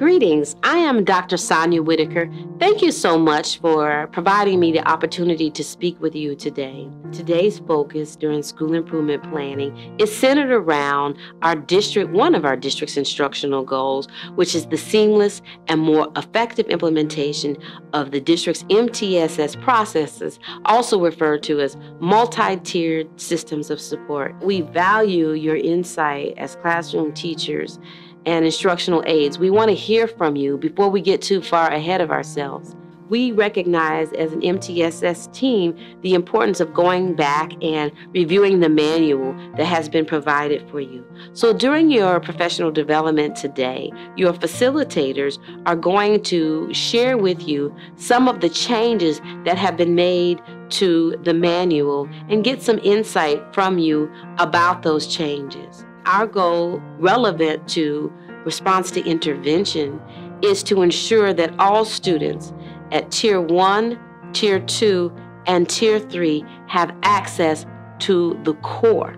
Greetings, I am Dr. Sonia Whitaker. Thank you so much for providing me the opportunity to speak with you today. Today's focus during school improvement planning is centered around one of our district's instructional goals, which is the seamless and more effective implementation of the district's MTSS processes, also referred to as multi-tiered systems of support. We value your insight as classroom teachers and instructional aides. We want to hear from you before we get too far ahead of ourselves. We recognize as an MTSS team the importance of going back and reviewing the manual that has been provided for you. So during your professional development today, your facilitators are going to share with you some of the changes that have been made to the manual and get some insight from you about those changes. Our goal, relevant to response to intervention, is to ensure that all students at Tier 1, Tier 2, and Tier 3 have access to the core.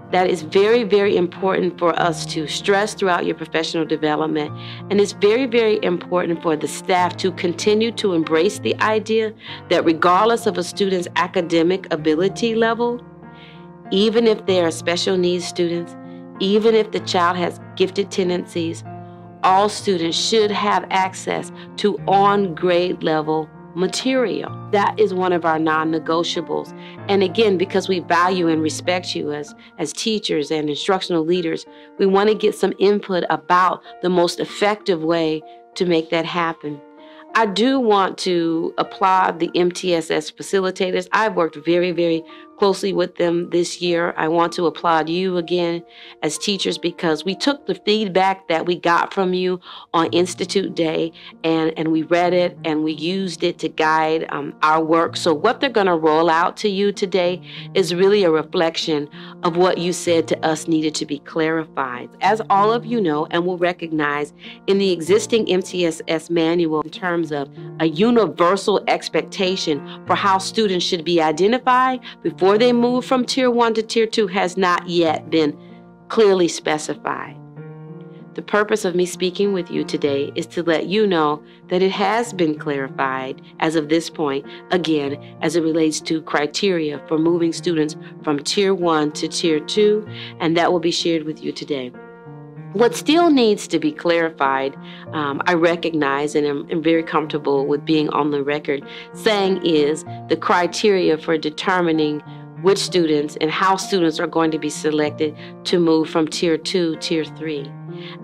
That is very, very important for us to stress throughout your professional development, and it's very, very important for the staff to continue to embrace the idea that regardless of a student's academic ability level, even if they are special needs students, even if the child has gifted tendencies, all students should have access to on-grade level material. That is one of our non-negotiables. And again, because we value and respect you as teachers and instructional leaders, we want to get some input about the most effective way to make that happen. I do want to applaud the MTSS facilitators. I've worked very, very closely with them this year. I want to applaud you again as teachers because we took the feedback that we got from you on Institute Day and we read it and we used it to guide our work. So what they're going to roll out to you today is really a reflection of what you said to us needed to be clarified. As all of you know and will recognize, in the existing MTSS manual, in terms of a universal expectation for how students should be identified before they move from Tier 1 to Tier 2 has not yet been clearly specified. The purpose of me speaking with you today is to let you know that it has been clarified as of this point, again, as it relates to criteria for moving students from Tier 1 to Tier 2, and that will be shared with you today. What still needs to be clarified, I recognize and am very comfortable with being on the record saying, is the criteria for determining which students and how students are going to be selected to move from Tier 2 to Tier 3.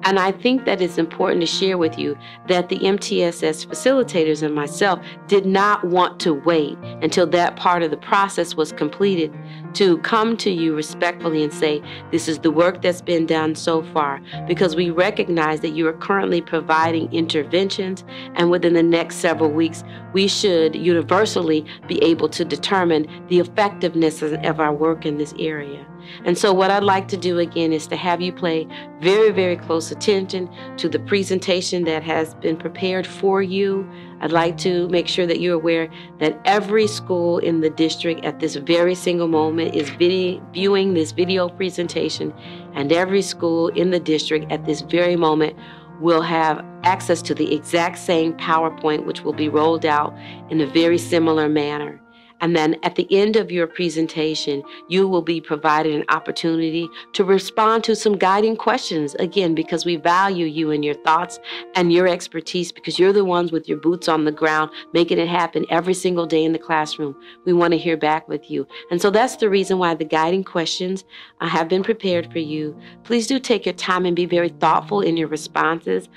And I think that it's important to share with you that the MTSS facilitators and myself did not want to wait until that part of the process was completed to come to you respectfully and say, this is the work that's been done so far, because we recognize that you are currently providing interventions, and within the next several weeks, we should universally be able to determine the effectiveness of our work in this area. And so what I'd like to do again is to have you pay very, very close attention to the presentation that has been prepared for you. I'd like to make sure that you're aware that every school in the district at this very single moment is viewing this video presentation, and every school in the district at this very moment will have access to the exact same PowerPoint, which will be rolled out in a very similar manner. And then at the end of your presentation, you will be provided an opportunity to respond to some guiding questions, again, because we value you and your thoughts and your expertise, because you're the ones with your boots on the ground, making it happen every single day in the classroom. We want to hear back with you. And so that's the reason why the guiding questions have been prepared for you. Please do take your time and be very thoughtful in your responses.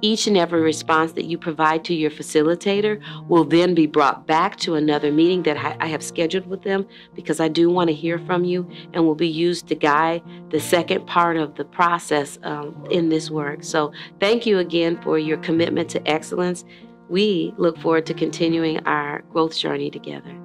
Each and every response that you provide to your facilitator will then be brought back to another meeting that I have scheduled with them, because I do want to hear from you, and will be used to guide the second part of the process in this work. So thank you again for your commitment to excellence. We look forward to continuing our growth journey together.